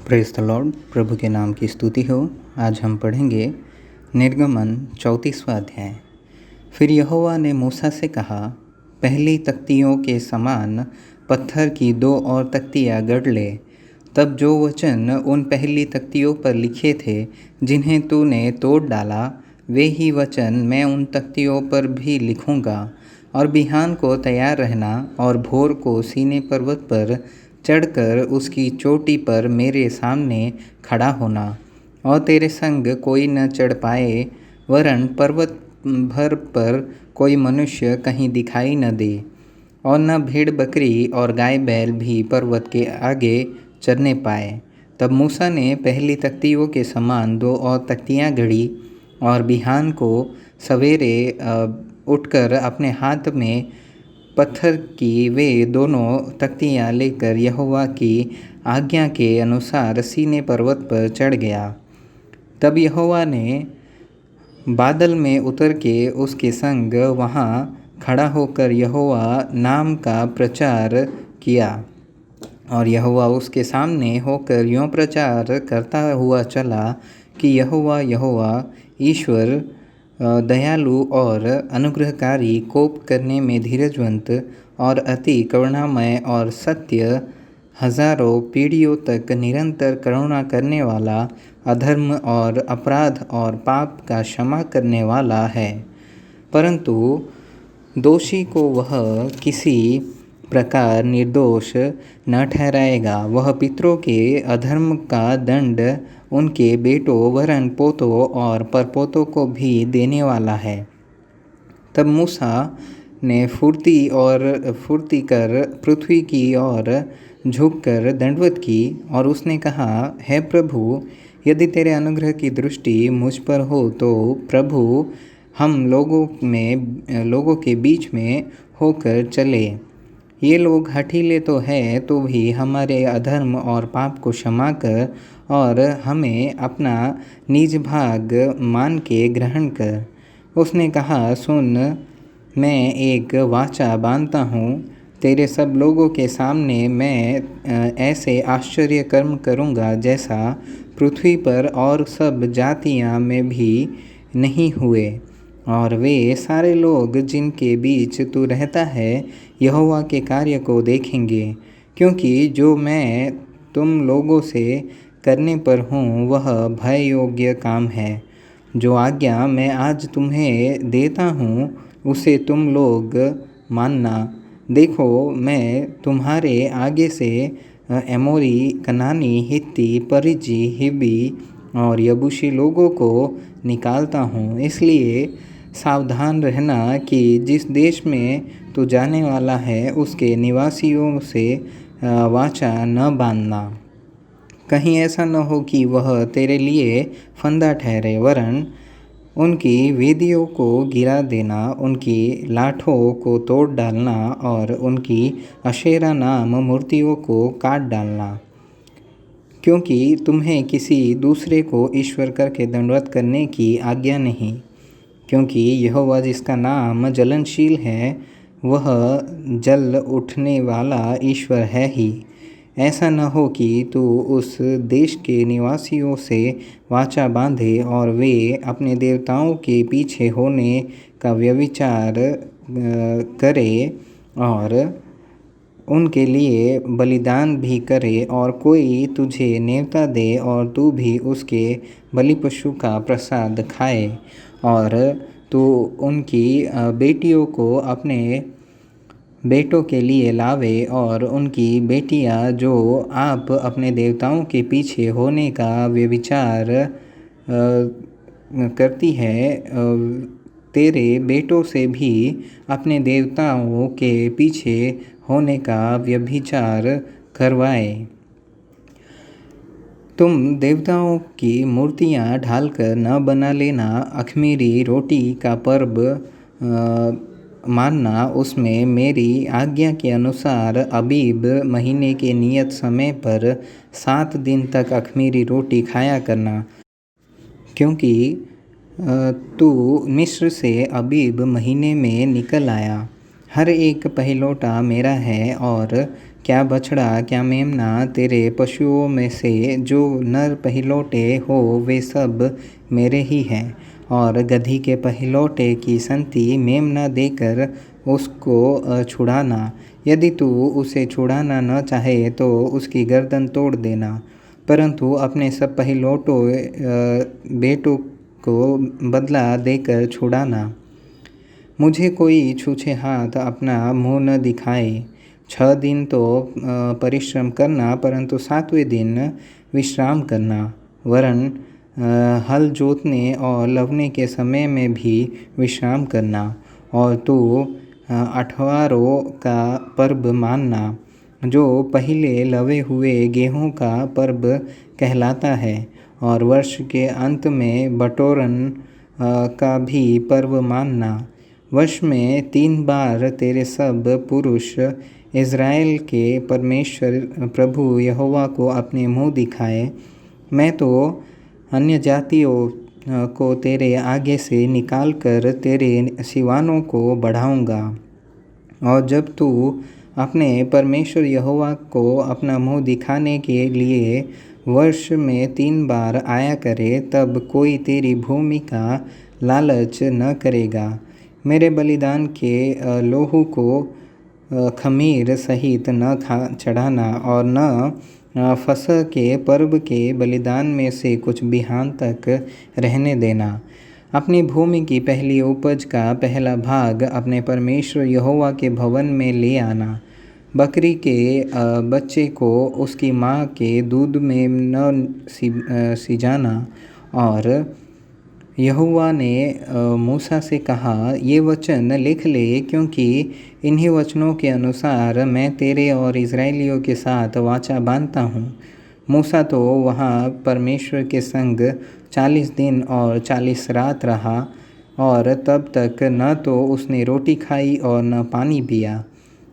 Praise the Lord. प्रभु के नाम की स्तुति हो। आज हम पढ़ेंगे निर्गमन 34वां अध्याय। फिर यहोवा ने मूसा से कहा, पहली तख्तियों के समान पत्थर की 2 और तख्तियाँ गढ़ ले। तब जो वचन उन पहली तख्तियों पर लिखे थे जिन्हें तूने तोड़ डाला, वे ही वचन मैं उन तख्तियों पर भी लिखूँगा। और बिहान को तैयार रहना और भोर को सीनै पर्वत पर चढ़कर उसकी चोटी पर मेरे सामने खड़ा होना। और तेरे संग कोई न चढ़ पाए, वरन पर्वत भर पर कोई मनुष्य कहीं दिखाई न दे। और न भेड़ बकरी और गाय बैल भी पर्वत के आगे चरने पाए। तब मूसा ने पहली तख्तियों के समान 2 और तख्तियाँ गढ़ी। और बिहान को सवेरे उठकर अपने हाथ में पत्थर की वे दोनों तख्तियाँ लेकर यहोवा की आज्ञा के अनुसार सीनै पर्वत पर चढ़ गया। तब यहोवा ने बादल में उतर के उसके संग वहाँ खड़ा होकर यहोवा नाम का प्रचार किया। और यहोवा उसके सामने होकर यूँ प्रचार करता हुआ चला कि यहोवा यहोवा ईश्वर, दयालु और अनुग्रहकारी, कोप करने में धीरजवंत और अति करुणामय और सत्य, हजारों पीढ़ियों तक निरंतर करुणा करने वाला, अधर्म और अपराध और पाप का क्षमा करने वाला है। परंतु दोषी को वह किसी प्रकार निर्दोष न ठहराएगा। वह पितरों के अधर्म का दंड उनके बेटों वरन पोतों और परपोतों को भी देने वाला है। तब मूसा ने फुर्ती कर पृथ्वी की ओर झुककर दंडवत की। और उसने कहा, हे प्रभु, यदि तेरे अनुग्रह की दृष्टि मुझ पर हो तो प्रभु हम लोगों के बीच में होकर चले। ये लोग हठीले तो है तो भी हमारे अधर्म और पाप को क्षमा कर और हमें अपना निज भाग मान के ग्रहण कर। उसने कहा, सुन, मैं एक वाचा बांधता हूँ। तेरे सब लोगों के सामने मैं ऐसे आश्चर्य कर्म करूँगा जैसा पृथ्वी पर और सब जातियाँ में भी नहीं हुए। और वे सारे लोग जिनके बीच तू रहता है यहोवा के कार्य को देखेंगे, क्योंकि जो मैं तुम लोगों से करने पर हूँ वह भय योग्य काम है। जो आज्ञा मैं आज तुम्हें देता हूँ उसे तुम लोग मानना। देखो, मैं तुम्हारे आगे से एमोरी, कनानी, हित्ती, परिज्जी, हिब्बी और यबूसी लोगों को निकालता हूँ। इसलिए सावधान रहना कि जिस देश में तू जाने वाला है उसके निवासियों से वाचा न बांधना। कहीं ऐसा न हो कि वह तेरे लिए फंदा ठहरे, वरन उनकी वेदियों को गिरा देना, उनकी लाठों को तोड़ डालना और उनकी अशेरा नाम मूर्तियों को काट डालना। क्योंकि तुम्हें किसी दूसरे को ईश्वर करके दंडवत करने की आज्ञा नहीं, क्योंकि यहोवा जिसका नाम जलनशील है वह जल उठने वाला ईश्वर है ही। ऐसा न हो कि तू उस देश के निवासियों से वाचा बांधे और वे अपने देवताओं के पीछे होने का व्यभिचार करे और उनके लिए बलिदान भी करे, और कोई तुझे नेवता दे और तू भी उसके बलिपशु का प्रसाद खाए। और तू उनकी बेटियों को अपने बेटों के लिए लावे और उनकी बेटियां जो आप अपने देवताओं के पीछे होने का व्यभिचार करती है, तेरे बेटों से भी अपने देवताओं के पीछे होने का व्यभिचार करवाए। तुम देवताओं की मूर्तियां ढालकर न बना लेना। अख़मीरी रोटी का पर्व मानना। उसमें मेरी आज्ञा के अनुसार अबीब महीने के नियत समय पर 7 दिन तक अख़मीरी रोटी खाया करना, क्योंकि तू मिस्र से अबीब महीने में निकल आया। हर एक पहिलौठा मेरा है और क्या बछड़ा क्या मेमना तेरे पशुओं में से जो नर पहिलौटे हो वे सब मेरे ही हैं, और गधी के पहिलौटे की संति मेमना देकर उसको छुड़ाना। यदि तू उसे छुड़ाना न चाहे तो उसकी गर्दन तोड़ देना, परंतु अपने सब पहिलौटों बेटों को बदला देकर छुड़ाना। मुझे कोई छूछे हाथ अपना मुँह न दिखाए। 6 दिन तो परिश्रम करना, परंतु 7वें दिन विश्राम करना, वरन हल जोतने और लवने के समय में भी विश्राम करना। और तू 8वां का पर्व मानना, जो पहले लवे हुए गेहूं का पर्व कहलाता है, और वर्ष के अंत में बटोरन का भी पर्व मानना। वर्ष में 3 बार तेरे सब पुरुष इज़राइल के परमेश्वर प्रभु यहोवा को अपने मुँह दिखाए। मैं तो अन्य जातियों को तेरे आगे से निकालकर तेरे सिवानों को बढ़ाऊँगा। और जब तू अपने परमेश्वर यहोवा को अपना मुँह दिखाने के लिए वर्ष में 3 बार आया करे, तब कोई तेरी भूमि का लालच न करेगा। मेरे बलिदान के लोहू को खमीर सहित न चढ़ाना, और न फसह के पर्व के बलिदान में से कुछ बिहान तक रहने देना। अपनी भूमि की पहली उपज का पहला भाग अपने परमेश्वर यहोवा के भवन में ले आना। बकरी के बच्चे को उसकी माँ के दूध में न सिजाना। और यहोवा ने मूसा से कहा, ये वचन लिख ले, क्योंकि इन्हीं वचनों के अनुसार मैं तेरे और इज़राइलियों के साथ वाचा बांधता हूँ। मूसा तो वहाँ परमेश्वर के संग 40 दिन और 40 रात रहा, और तब तक न तो उसने रोटी खाई और न पानी पिया।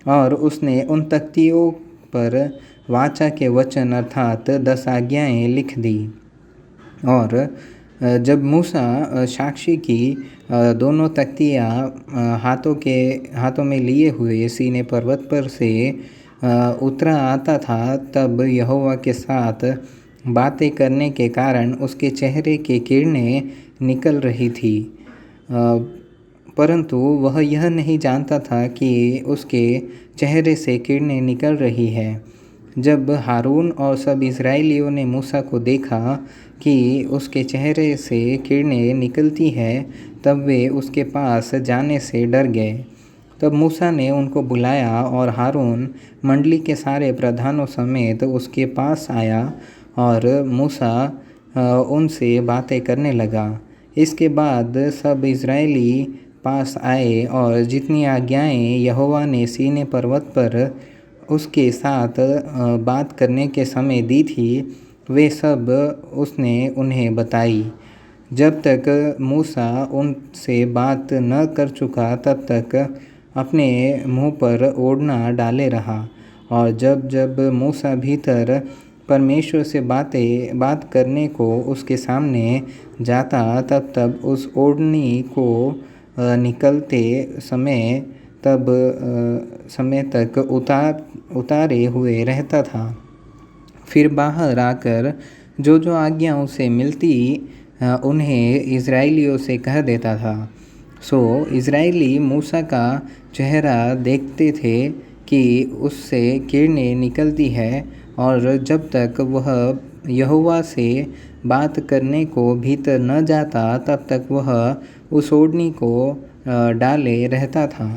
और उसने उन तख्तियों पर वाचा के वचन अर्थात 10 आज्ञाएँ लिख दी। और जब मूसा साक्षी की दोनों तख्तियाँ हाथों में लिए हुए सीने पर्वत पर से उतरा आता था, तब यहोवा के साथ बातें करने के कारण उसके चेहरे की किरणें निकल रही थी, परंतु वह यह नहीं जानता था कि उसके चेहरे से किरणें निकल रही है। जब हारून और सब इज़राइलियों ने मूसा को देखा कि उसके चेहरे से किरणें निकलती हैं, तब वे उसके पास जाने से डर गए। तब मूसा ने उनको बुलाया, और हारून मंडली के सारे प्रधानों समेत उसके पास आया, और मूसा उनसे बातें करने लगा। इसके बाद सब इज़राइली पास आए, और जितनी आज्ञाएँ यहोवा ने सीनै पर्वत पर उसके साथ बात करने के समय दी थी, वे सब उसने उन्हें बताई। जब तक मूसा उनसे बात न कर चुका, तब तक अपने मुँह पर ओढ़ना डाले रहा। और जब जब मूसा भीतर परमेश्वर से बात करने को उसके सामने जाता, तब तब उस ओढ़नी को निकलते समय तक उतारे हुए रहता था। फिर बाहर आकर जो जो आज्ञा उसे मिलती उन्हें इज़राइलियों से कह देता था। सो इज़राइली मूसा का चेहरा देखते थे कि उससे किरणें निकलती है, और जब तक वह यहोवा से बात करने को भीतर न जाता, तब तक वह उस ओढ़नी को डाले रहता था।